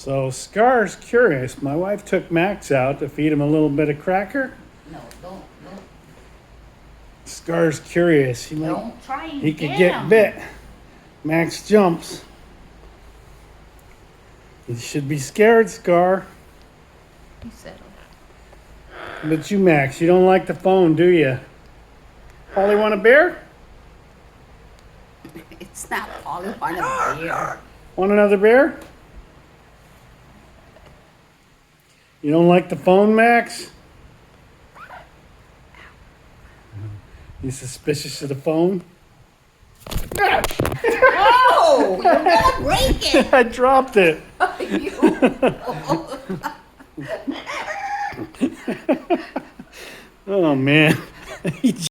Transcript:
So Scar's curious. My wife took Max out to feed him a little bit of cracker. No, don't. Scar's curious. Don't try and He could get bit. Max jumps. You should be scared, Scar. He settled. But you, Max, you don't like the phone, do you? Polly want a bear? It's not all in one of beer. Want another bear? You don't like the phone, Max? You suspicious of the phone? Oh, you're gonna break it. I dropped it. You. Oh, man. He